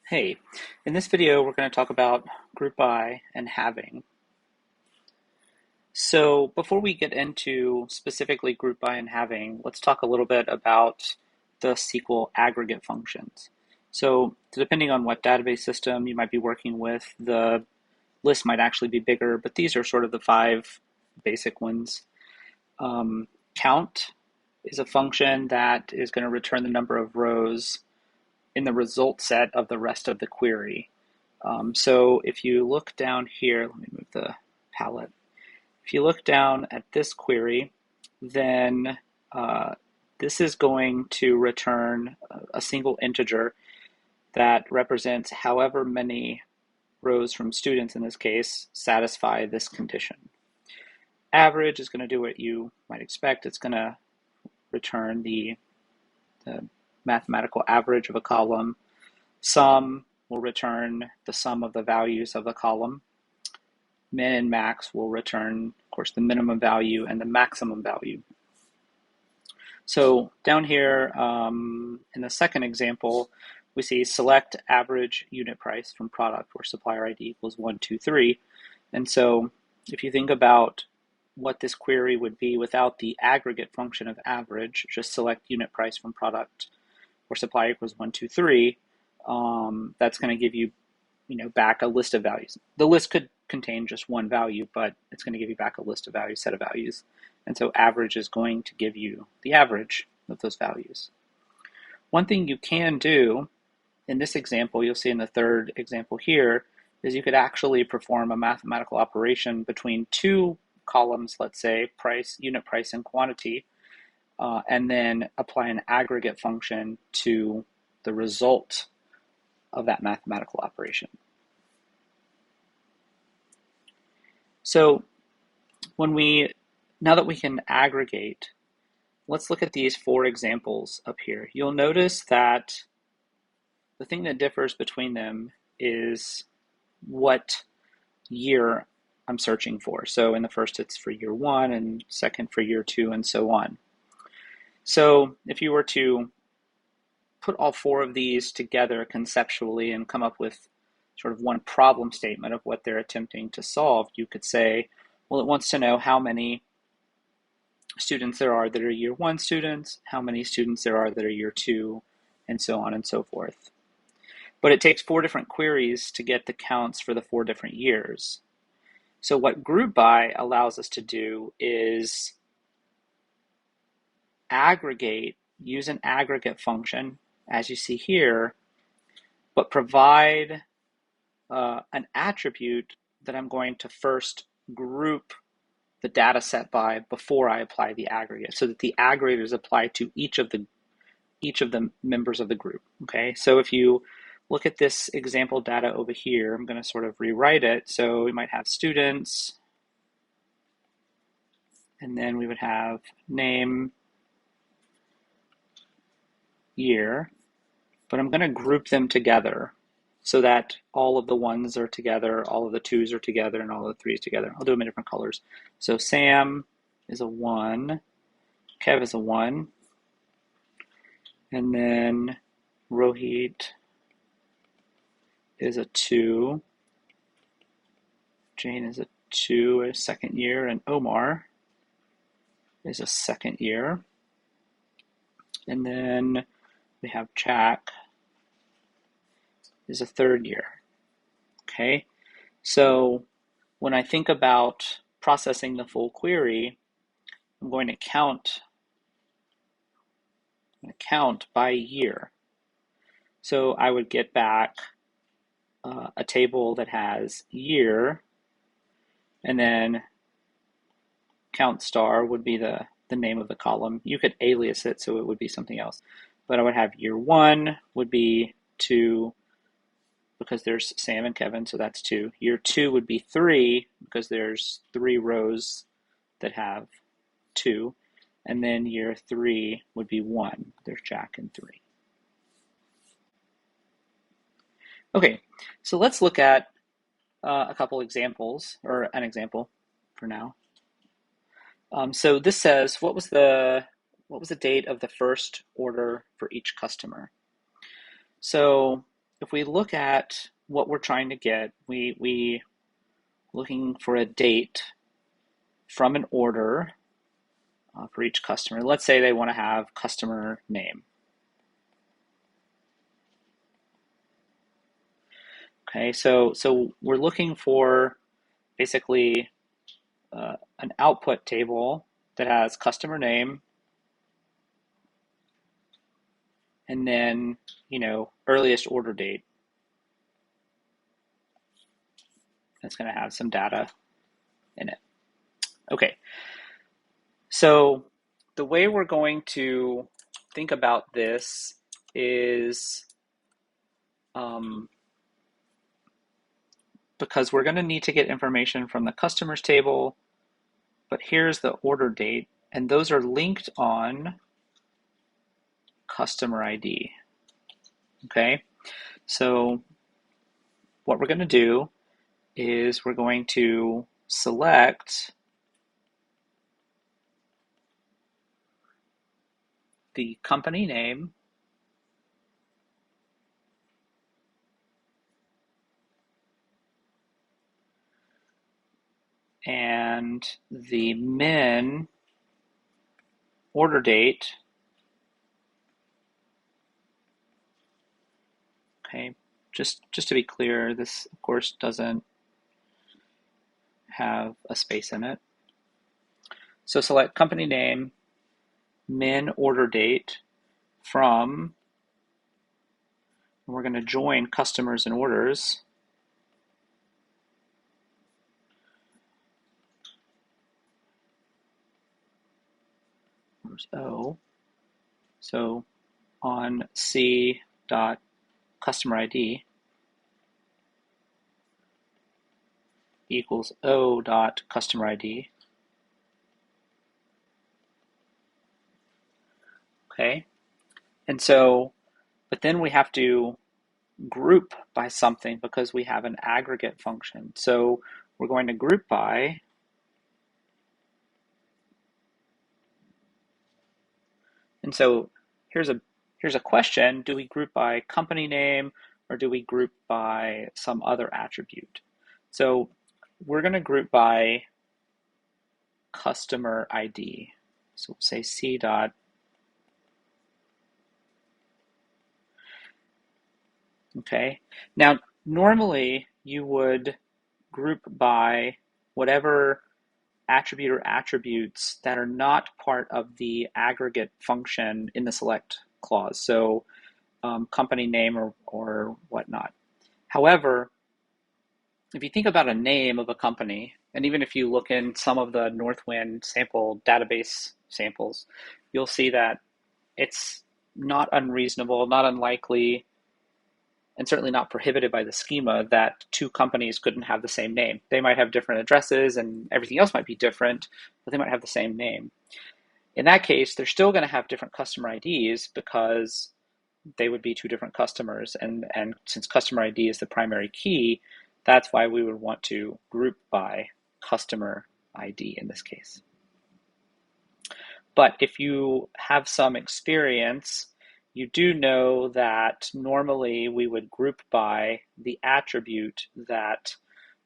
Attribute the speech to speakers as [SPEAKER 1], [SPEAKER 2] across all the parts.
[SPEAKER 1] Hey, in this video, we're going to talk about group by and having. So before we get into specifically group by and having, let's talk a little bit about the SQL aggregate functions. So depending on what database system you might be working with, the list might actually be bigger, but these are sort of the five basic ones. Count is a function that is going to return the number of rows in the result set of the rest of the query. So if you look down here, let me move the palette. If you look down at this query, then this is going to return a single integer that represents however many rows from students, in this case, satisfy this condition. Average is going to do what you might expect. It's going to return the mathematical average of a column. Sum will return the sum of the values of the column. Min and max will return, of course, the minimum value and the maximum value. So down here in the second example, we see select average unit price from product where supplier ID equals 1, 2, 3. And so if you think about what this query would be without the aggregate function of average, just select unit price from product where supplier equals 1, 2, 3, that's going to give you, back a list of values. The list could contain just one value, but it's going to give you back a list of values, set of values. And so average is going to give you the average of those values. One thing you can do in this example, you'll see in the third example here, is you could actually perform a mathematical operation between two columns, let's say price, unit price, and quantity, and then apply an aggregate function to the result of that mathematical operation. So now that we can aggregate, let's look at these four examples up here. You'll notice that the thing that differs between them is what year I'm searching for. So in the first, it's for year one, and second for year two, and so on. So if you were to put all four of these together conceptually and come up with sort of one problem statement of what they're attempting to solve, you could say, well, it wants to know how many students there are that are year one students, how many students there are that are year two, and so on and so forth. But it takes four different queries to get the counts for the four different years. So what group by allows us to do is aggregate, use an aggregate function, as you see here, but provide an attribute that I'm going to first group the data set by before I apply the aggregate, so that the aggregate is applied to each of the members of the group. Okay, so if you look at this example data over here, I'm going to sort of rewrite it. So we might have students, and then we would have name, year, but I'm going to group them together so that all of the ones are together, all of the twos are together, and all of the threes together. I'll do them in different colors. So Sam is a 1, Kev is a 1, and then Rohit is a 2, Jane is a 2, a second year, and Omar is a second year. And then we have Jack is a third year. Okay, so when I think about processing the full query, I'm going to count by year. So I would get back a table that has year, and then count star would be the name of the column. You could alias it so it would be something else. But I would have year 1 would be 2, because there's Sam and Kevin, so that's 2. Year 2 would be 3, because there's 3 rows that have 2. And then year 3 would be 1. There's Jack and 3. Okay, so let's look at a couple examples, or an example for now. So this says, what was the date of the first order for each customer? So if we look at what we're trying to get, we looking for a date from an order for each customer. Let's say they want to have customer name. Okay, so we're looking for basically an output table that has customer name and then, earliest order date. That's going to have some data in it. Okay, so the way we're going to think about this is because we're going to need to get information from the customers table, but here's the order date, and those are linked on customer ID. Okay, so what we're going to do is we're going to select the company name and the min order date. Okay, just to be clear, this of course doesn't have a space in it. So select company name, min order date from, and we're going to join customers and orders. Where's O? So on C dot customer ID equals O dot customer ID. Okay, and so, but then we have to group by something because we have an aggregate function. So we're going to group by, and so here's a question: do we group by company name or do we group by some other attribute? So we're going to group by customer ID. So we'll say C dot. Okay. Now, normally you would group by whatever attribute or attributes that are not part of the aggregate function in the select clause. So company name or whatnot. However, if you think about a name of a company, and even if you look in some of the Northwind sample database samples, you'll see that it's not unreasonable, not unlikely, and certainly not prohibited by the schema that two companies couldn't have the same name. They might have different addresses and everything else might be different, but they might have the same name. In that case, they're still going to have different customer IDs because they would be two different customers. And since customer ID is the primary key, that's why we would want to group by customer ID in this case. But if you have some experience, you do know that normally we would group by the attribute that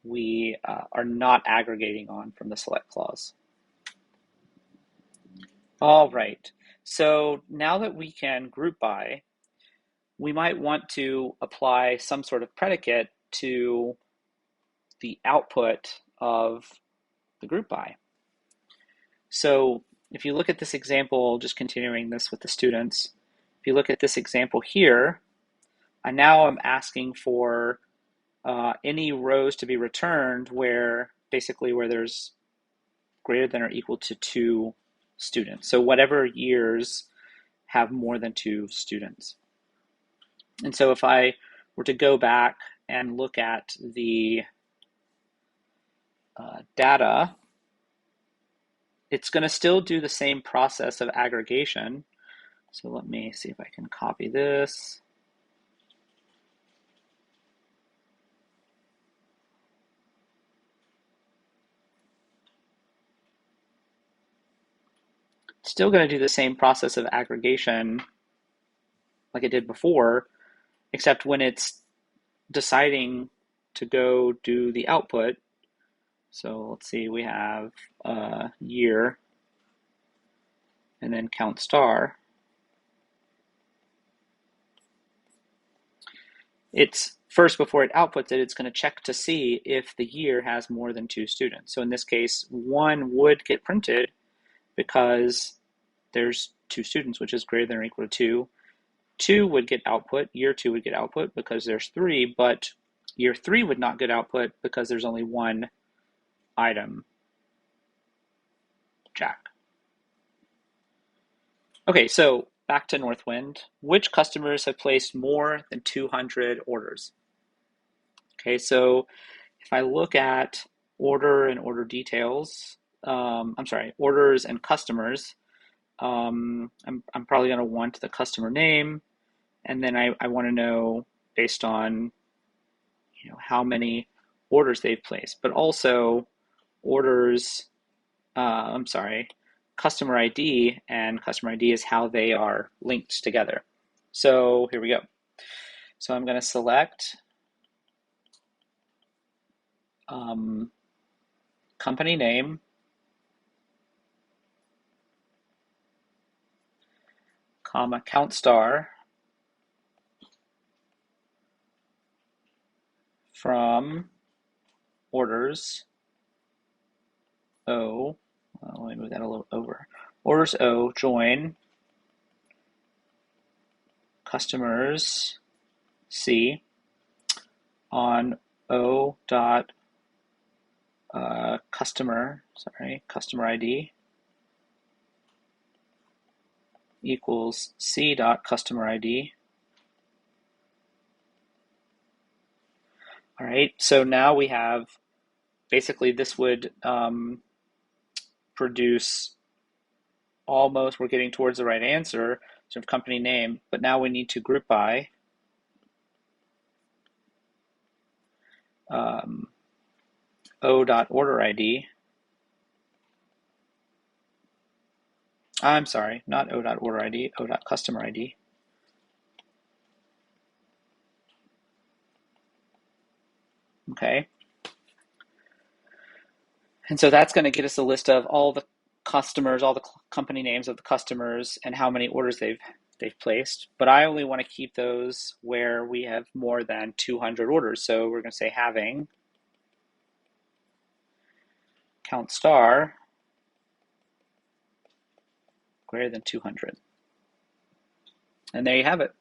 [SPEAKER 1] we are not aggregating on from the select clause. All right, so now that we can group by, we might want to apply some sort of predicate to the output of the group by. So if you look at this example, just continuing this with the students, if you look at this example here, I now am asking for any rows to be returned where basically where there's greater than or equal to 2 students. So whatever years have more than 2 students. And so if I were to go back and look at the data, it's going to still do the same process of aggregation. So let me see if I can copy this. Still going to do the same process of aggregation like it did before, except when it's deciding to go do the output. So let's see, we have year and then count star. It's first, before it outputs it, it's going to check to see if the year has more than 2 students. So in this case, 1 would get printed because there's 2 students, which is greater than or equal to 2. 2 would get output, year 2 would get output because there's 3, but year 3 would not get output because there's only 1 item, Jack. Okay, so back to Northwind. Which customers have placed more than 200 orders? Okay, so if I look at order and order details, I'm sorry, orders and customers, I'm probably going to want the customer name, and then I want to know based on how many orders they've placed, but also orders, I'm sorry, customer ID, and customer ID is how they are linked together. So here we go. So I'm going to select company name, comma, count star from orders O. Let me move that a little over. Orders O, join customers C on O dot customer ID equals C dot customer ID. All right, so now we have, basically this would produce almost, we're getting towards the right answer, sort of company name, but now we need to group by O dot order ID. I'm sorry, not O dot order ID, O dot customer ID. Okay. And so that's going to get us a list of all the customers, all the company names of the customers, and how many orders they've placed. But I only want to keep those where we have more than 200 orders. So we're going to say having count star greater than 200. And there you have it.